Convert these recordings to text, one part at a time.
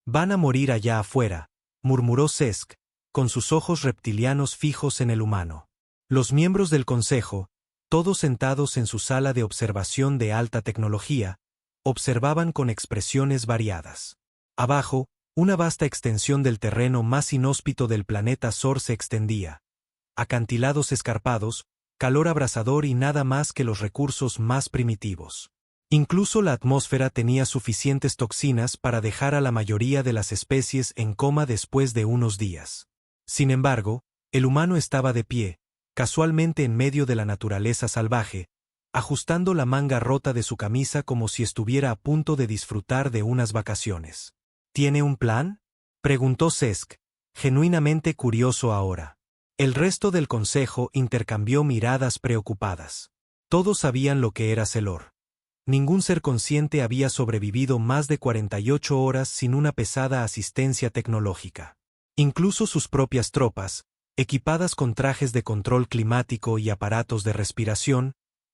Van a morir allá afuera, murmuró Cesc, con sus ojos reptilianos fijos en el humano. Los miembros del consejo, todos sentados en su sala de observación de alta tecnología, observaban con expresiones variadas. Abajo, una vasta extensión del terreno más inhóspito del planeta Sor se extendía. Acantilados escarpados, calor abrasador y nada más que los recursos más primitivos. Incluso la atmósfera tenía suficientes toxinas para dejar a la mayoría de las especies en coma después de unos días. Sin embargo, el humano estaba de pie, casualmente en medio de la naturaleza salvaje, ajustando la manga rota de su camisa como si estuviera a punto de disfrutar de unas vacaciones. ¿Tiene un plan?, preguntó Cesc, genuinamente curioso ahora. El resto del consejo intercambió miradas preocupadas. Todos sabían lo que era Celor. Ningún ser consciente había sobrevivido más de 48 horas sin una pesada asistencia tecnológica. Incluso sus propias tropas, equipadas con trajes de control climático y aparatos de respiración,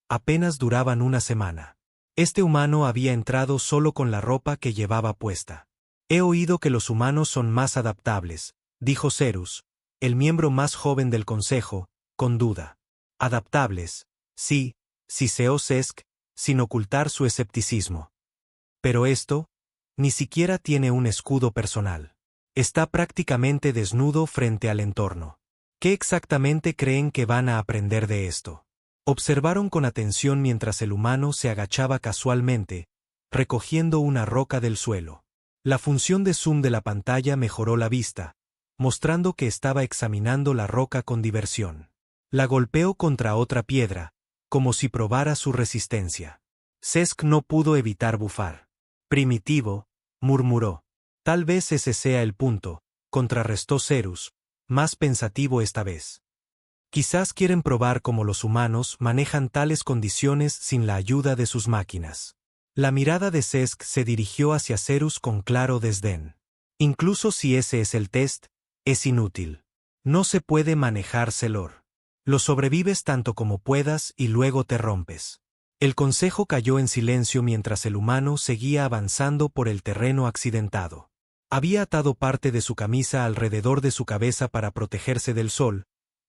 apenas duraban una semana. Este humano había entrado solo con la ropa que llevaba puesta. He oído que los humanos son más adaptables, dijo Cerus, el miembro más joven del consejo, con duda. Adaptables, sí, siseó Cesc, sin ocultar su escepticismo. Pero esto, ni siquiera tiene un escudo personal. Está prácticamente desnudo frente al entorno. ¿Qué exactamente creen que van a aprender de esto? Observaron con atención mientras el humano se agachaba casualmente, recogiendo una roca del suelo. La función de zoom de la pantalla mejoró la vista, mostrando que estaba examinando la roca con diversión. La golpeó contra otra piedra, como si probara su resistencia. Cesc no pudo evitar bufar. Primitivo, murmuró. Tal vez ese sea el punto, contrarrestó Cerus, más pensativo esta vez. Quizás quieren probar cómo los humanos manejan tales condiciones sin la ayuda de sus máquinas. La mirada de Cesc se dirigió hacia Cerus con claro desdén. Incluso si ese es el test, es inútil. No se puede manejar Celor. Lo sobrevives tanto como puedas y luego te rompes. El consejo cayó en silencio mientras el humano seguía avanzando por el terreno accidentado. Había atado parte de su camisa alrededor de su cabeza para protegerse del sol,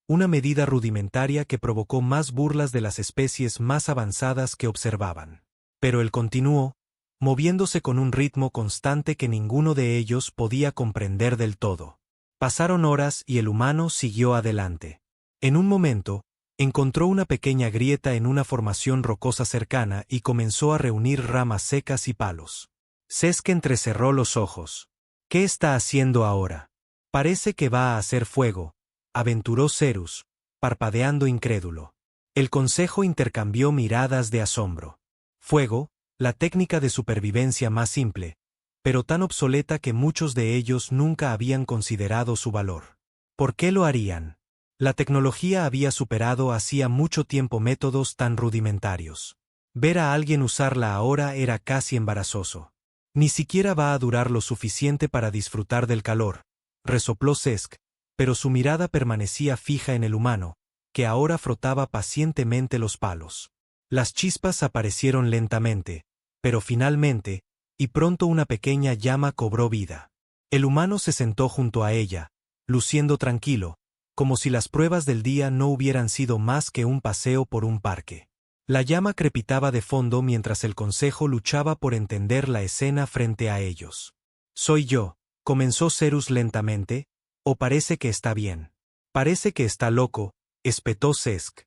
una medida rudimentaria que provocó más burlas de las especies más avanzadas que observaban. Pero él continuó, moviéndose con un ritmo constante que ninguno de ellos podía comprender del todo. Pasaron horas y el humano siguió adelante. En un momento, encontró una pequeña grieta en una formación rocosa cercana y comenzó a reunir ramas secas y palos. Cesc entrecerró los ojos. ¿Qué está haciendo ahora? Parece que va a hacer fuego, aventuró Cerus, parpadeando incrédulo. El consejo intercambió miradas de asombro. Fuego, la técnica de supervivencia más simple, pero tan obsoleta que muchos de ellos nunca habían considerado su valor. ¿Por qué lo harían? La tecnología había superado hacía mucho tiempo métodos tan rudimentarios. Ver a alguien usarla ahora era casi embarazoso. Ni siquiera va a durar lo suficiente para disfrutar del calor, resopló Cesc, pero su mirada permanecía fija en el humano, que ahora frotaba pacientemente los palos. Las chispas aparecieron lentamente, pero finalmente, y pronto una pequeña llama cobró vida. El humano se sentó junto a ella, luciendo tranquilo, como si las pruebas del día no hubieran sido más que un paseo por un parque. La llama crepitaba de fondo mientras el consejo luchaba por entender la escena frente a ellos. «Soy yo», comenzó Cerus lentamente, «o parece que está bien». «Parece que está loco», espetó Cesc.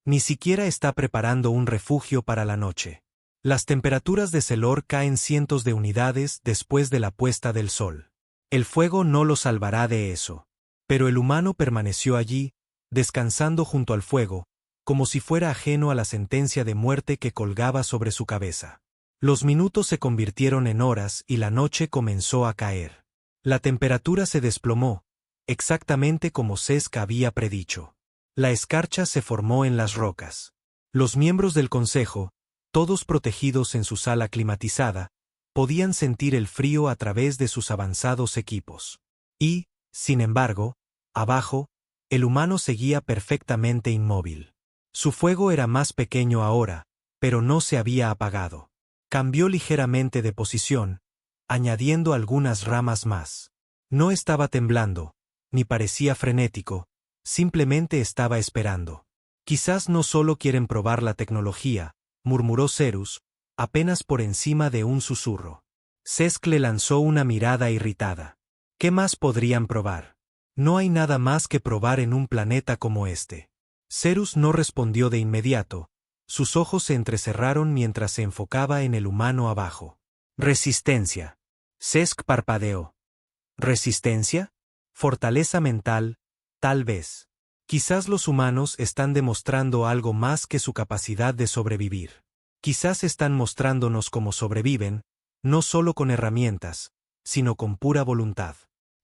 Ni siquiera está preparando un refugio para la noche. Las temperaturas de Celor caen cientos de unidades después de la puesta del sol. El fuego no lo salvará de eso. Pero el humano permaneció allí, descansando junto al fuego, como si fuera ajeno a la sentencia de muerte que colgaba sobre su cabeza. Los minutos se convirtieron en horas y la noche comenzó a caer. La temperatura se desplomó, exactamente como Cesc había predicho. La escarcha se formó en las rocas. Los miembros del consejo, todos protegidos en su sala climatizada, podían sentir el frío a través de sus avanzados equipos. Y, sin embargo, abajo, el humano seguía perfectamente inmóvil. Su fuego era más pequeño ahora, pero no se había apagado. Cambió ligeramente de posición, añadiendo algunas ramas más. No estaba temblando, ni parecía frenético, simplemente estaba esperando. Quizás no solo quieren probar la tecnología, murmuró Cerus, apenas por encima de un susurro. Cesc le lanzó una mirada irritada. ¿Qué más podrían probar? No hay nada más que probar en un planeta como este. Cerus no respondió de inmediato, sus ojos se entrecerraron mientras se enfocaba en el humano abajo. Resistencia. Cesc parpadeó. ¿Resistencia? Fortaleza mental, tal vez. Quizás los humanos están demostrando algo más que su capacidad de sobrevivir. Quizás están mostrándonos cómo sobreviven, no solo con herramientas, sino con pura voluntad.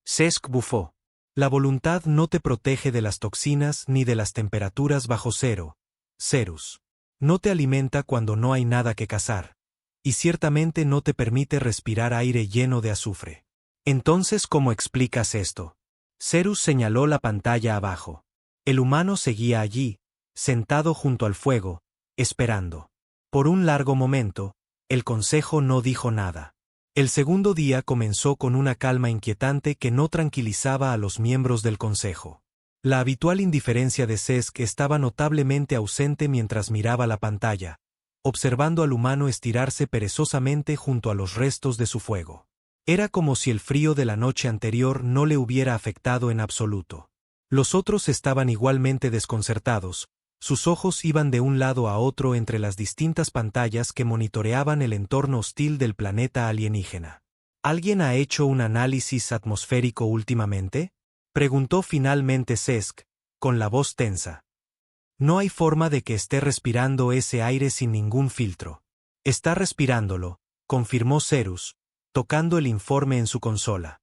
Cesc bufó. La voluntad no te protege de las toxinas ni de las temperaturas bajo cero, Cerus. No te alimenta cuando no hay nada que cazar, y ciertamente no te permite respirar aire lleno de azufre. Entonces, ¿cómo explicas esto? Cerus señaló la pantalla abajo. El humano seguía allí, sentado junto al fuego, esperando. Por un largo momento, el consejo no dijo nada. El segundo día comenzó con una calma inquietante que no tranquilizaba a los miembros del consejo. La habitual indiferencia de Cesc estaba notablemente ausente mientras miraba la pantalla, observando al humano estirarse perezosamente junto a los restos de su fuego. Era como si el frío de la noche anterior no le hubiera afectado en absoluto. Los otros estaban igualmente desconcertados, sus ojos iban de un lado a otro entre las distintas pantallas que monitoreaban el entorno hostil del planeta alienígena. ¿Alguien ha hecho un análisis atmosférico últimamente?, preguntó finalmente Cesc, con la voz tensa. No hay forma de que esté respirando ese aire sin ningún filtro. Está respirándolo, confirmó Cerus, tocando el informe en su consola.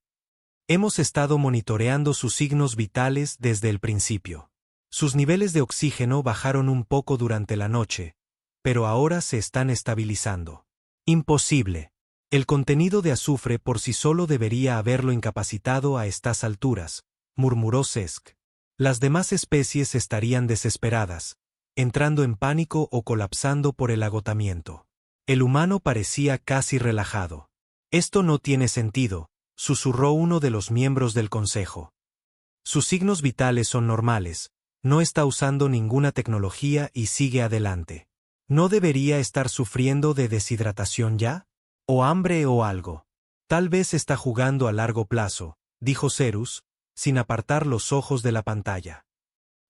Hemos estado monitoreando sus signos vitales desde el principio. Sus niveles de oxígeno bajaron un poco durante la noche, pero ahora se están estabilizando. Imposible. El contenido de azufre por sí solo debería haberlo incapacitado a estas alturas, murmuró Cesc. Las demás especies estarían desesperadas, entrando en pánico o colapsando por el agotamiento. El humano parecía casi relajado. Esto no tiene sentido, susurró uno de los miembros del consejo. Sus signos vitales son normales, no está usando ninguna tecnología y sigue adelante. ¿No debería estar sufriendo de deshidratación ya? ¿O hambre o algo? Tal vez está jugando a largo plazo, dijo Cerus, sin apartar los ojos de la pantalla.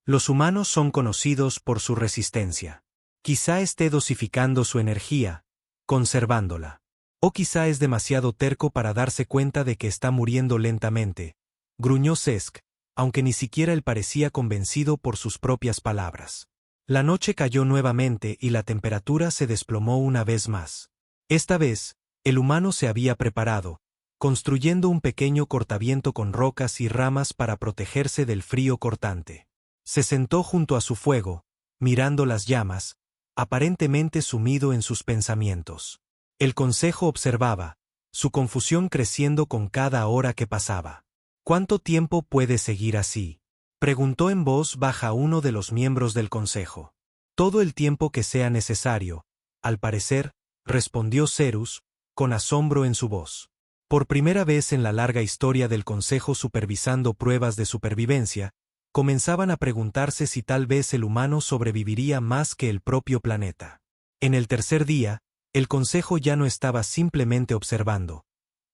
Los humanos son conocidos por su resistencia. Quizá esté dosificando su energía, conservándola. O quizá es demasiado terco para darse cuenta de que está muriendo lentamente, gruñó Cesc, aunque ni siquiera él parecía convencido por sus propias palabras. La noche cayó nuevamente y la temperatura se desplomó una vez más. Esta vez, el humano se había preparado, construyendo un pequeño cortaviento con rocas y ramas para protegerse del frío cortante. Se sentó junto a su fuego, mirando las llamas, aparentemente sumido en sus pensamientos. El consejo observaba, su confusión creciendo con cada hora que pasaba. ¿Cuánto tiempo puede seguir así?, preguntó en voz baja uno de los miembros del consejo. Todo el tiempo que sea necesario, al parecer, respondió Cerus, con asombro en su voz. Por primera vez en la larga historia del consejo supervisando pruebas de supervivencia, comenzaban a preguntarse si tal vez el humano sobreviviría más que el propio planeta. En el tercer día, el consejo ya no estaba simplemente observando.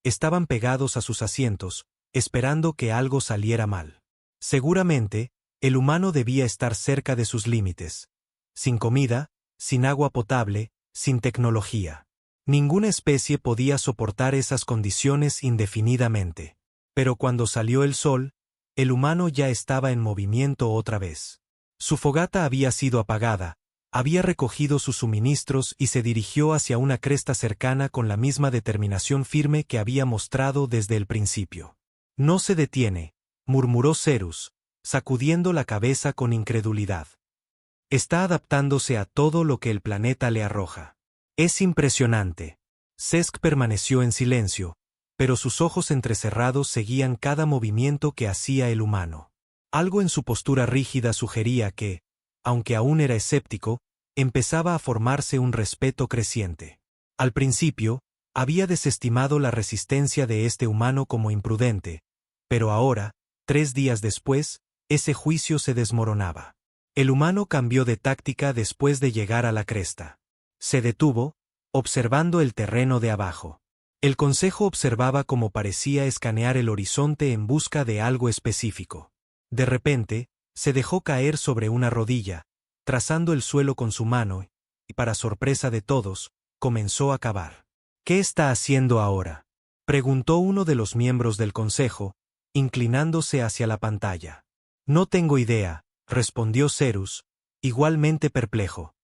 Estaban pegados a sus asientos, esperando que algo saliera mal. Seguramente, el humano debía estar cerca de sus límites. Sin comida, sin agua potable, sin tecnología. Ninguna especie podía soportar esas condiciones indefinidamente. Pero cuando salió el sol, el humano ya estaba en movimiento otra vez. Su fogata había sido apagada, había recogido sus suministros y se dirigió hacia una cresta cercana con la misma determinación firme que había mostrado desde el principio. No se detiene, murmuró Cerus, sacudiendo la cabeza con incredulidad. Está adaptándose a todo lo que el planeta le arroja. Es impresionante. Cesc permaneció en silencio, pero sus ojos entrecerrados seguían cada movimiento que hacía el humano. Algo en su postura rígida sugería que, aunque aún era escéptico, empezaba a formarse un respeto creciente. Al principio, Había desestimado la resistencia de este humano como imprudente, pero ahora, 3 días después, ese juicio se desmoronaba. El humano cambió de táctica después de llegar a la cresta. Se detuvo, observando el terreno de abajo. El consejo observaba cómo parecía escanear el horizonte en busca de algo específico. De repente, se dejó caer sobre una rodilla, trazando el suelo con su mano, y para sorpresa de todos, comenzó a cavar. ¿Qué está haciendo ahora?, preguntó uno de los miembros del consejo, inclinándose hacia la pantalla. No tengo idea, respondió Cerus, igualmente perplejo.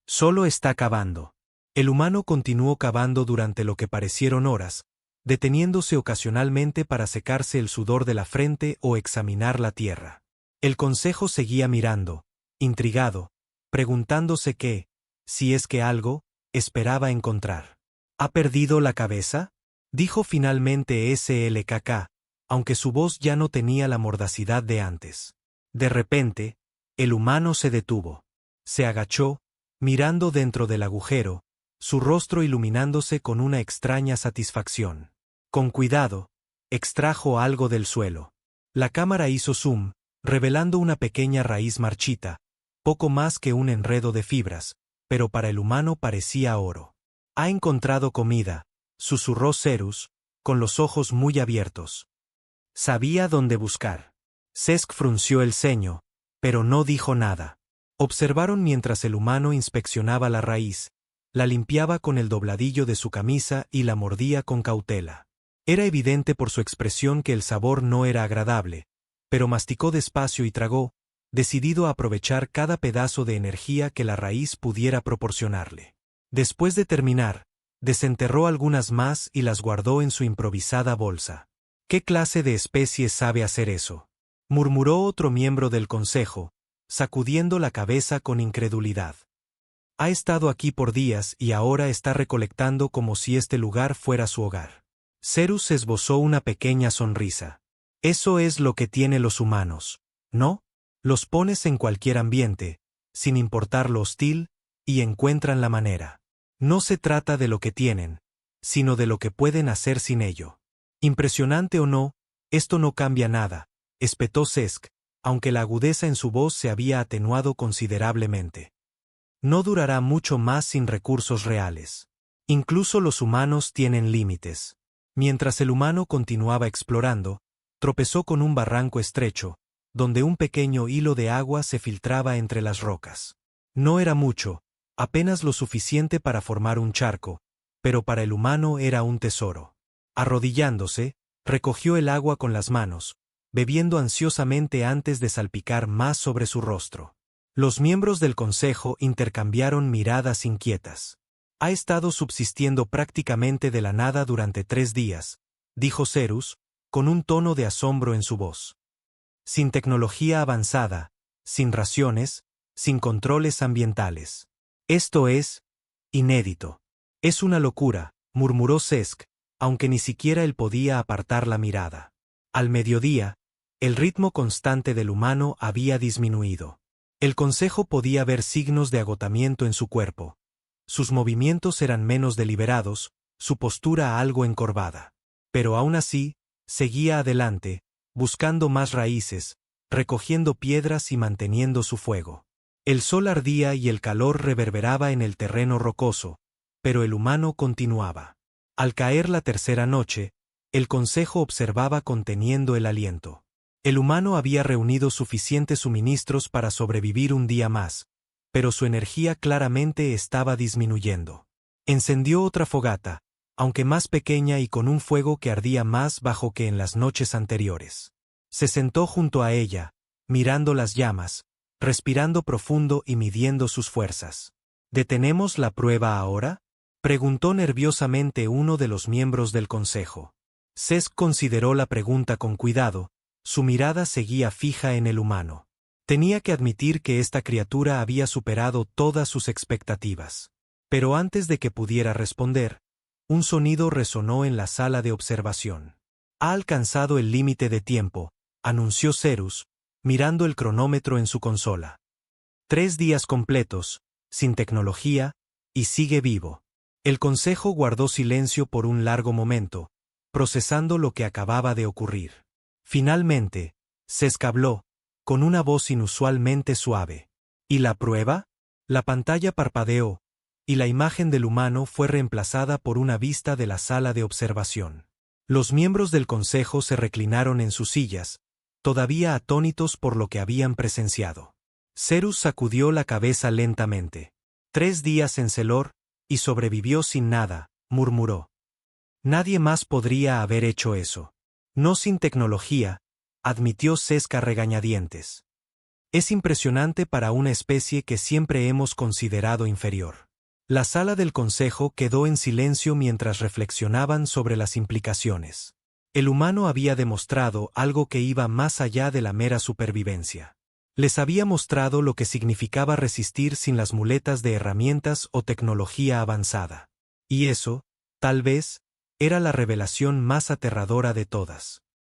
Solo está cavando. El humano continuó cavando durante lo que parecieron horas, deteniéndose ocasionalmente para secarse el sudor de la frente o examinar la tierra. El consejo seguía mirando, intrigado, preguntándose qué, si es que algo, esperaba encontrar. ¿Ha perdido la cabeza?, dijo finalmente SLKK, aunque su voz ya no tenía la mordacidad de antes. De repente, el humano se detuvo. Se agachó, mirando dentro del agujero, su rostro iluminándose con una extraña satisfacción. Con cuidado, extrajo algo del suelo. La cámara hizo zoom, revelando una pequeña raíz marchita, poco más que un enredo de fibras, pero para el humano parecía oro. «Ha encontrado comida», susurró Cerus, con los ojos muy abiertos. Sabía dónde buscar. Cesc frunció el ceño, pero no dijo nada. Observaron mientras el humano inspeccionaba la raíz, la limpiaba con el dobladillo de su camisa y la mordía con cautela. Era evidente por su expresión que el sabor no era agradable, pero masticó despacio y tragó, decidido a aprovechar cada pedazo de energía que la raíz pudiera proporcionarle. Después de terminar, desenterró algunas más y las guardó en su improvisada bolsa. ¿Qué clase de especie sabe hacer eso?, murmuró otro miembro del consejo, sacudiendo la cabeza con incredulidad. Ha estado aquí por días y ahora está recolectando como si este lugar fuera su hogar. Cerus esbozó una pequeña sonrisa. Eso es lo que tienen los humanos, ¿no? Los pones en cualquier ambiente, sin importar lo hostil, y encuentran la manera. No se trata de lo que tienen, sino de lo que pueden hacer sin ello. Impresionante o no, esto no cambia nada, espetó Cesc, aunque la agudeza en su voz se había atenuado considerablemente. No durará mucho más sin recursos reales. Incluso los humanos tienen límites. Mientras el humano continuaba explorando, tropezó con un barranco estrecho, donde un pequeño hilo de agua se filtraba entre las rocas. No era mucho, apenas lo suficiente para formar un charco, pero para el humano era un tesoro. Arrodillándose, recogió el agua con las manos, bebiendo ansiosamente antes de salpicar más sobre su rostro. Los miembros del consejo intercambiaron miradas inquietas. Ha estado subsistiendo prácticamente de la nada durante 3 días, dijo Cerus, con un tono de asombro en su voz. Sin tecnología avanzada, sin raciones, sin controles ambientales. Esto es inédito. Es una locura, murmuró Cesc, aunque ni siquiera él podía apartar la mirada. Al mediodía, el ritmo constante del humano había disminuido. El consejo podía ver signos de agotamiento en su cuerpo. Sus movimientos eran menos deliberados, su postura algo encorvada. Pero aún así, seguía adelante, buscando más raíces, recogiendo piedras y manteniendo su fuego. El sol ardía y el calor reverberaba en el terreno rocoso, pero el humano continuaba. Al caer la tercera noche, el consejo observaba conteniendo el aliento. El humano había reunido suficientes suministros para sobrevivir un día más, pero su energía claramente estaba disminuyendo. Encendió otra fogata, aunque más pequeña y con un fuego que ardía más bajo que en las noches anteriores. Se sentó junto a ella, mirando las llamas, respirando profundo y midiendo sus fuerzas. ¿Detenemos la prueba ahora?, preguntó nerviosamente uno de los miembros del consejo. Cesc consideró la pregunta con cuidado, su mirada seguía fija en el humano. Tenía que admitir que esta criatura había superado todas sus expectativas. Pero antes de que pudiera responder, un sonido resonó en la sala de observación. Ha alcanzado el límite de tiempo, anunció Cerus, mirando el cronómetro en su consola. 3 días completos, sin tecnología, y sigue vivo. El consejo guardó silencio por un largo momento, procesando lo que acababa de ocurrir. Finalmente, Cesc habló, con una voz inusualmente suave. ¿Y la prueba? La pantalla parpadeó, y la imagen del humano fue reemplazada por una vista de la sala de observación. Los miembros del consejo se reclinaron en sus sillas, todavía atónitos por lo que habían presenciado. Cerus sacudió la cabeza lentamente. 3 días en Celor, y sobrevivió sin nada, murmuró. Nadie más podría haber hecho eso. No sin tecnología, admitió Cesc a regañadientes. Es impresionante para una especie que siempre hemos considerado inferior. La sala del consejo quedó en silencio mientras reflexionaban sobre las implicaciones. El humano había demostrado algo que iba más allá de la mera supervivencia. Les había mostrado lo que significaba resistir sin las muletas de herramientas o tecnología avanzada. Y eso, tal vez, era la revelación más aterradora de todas.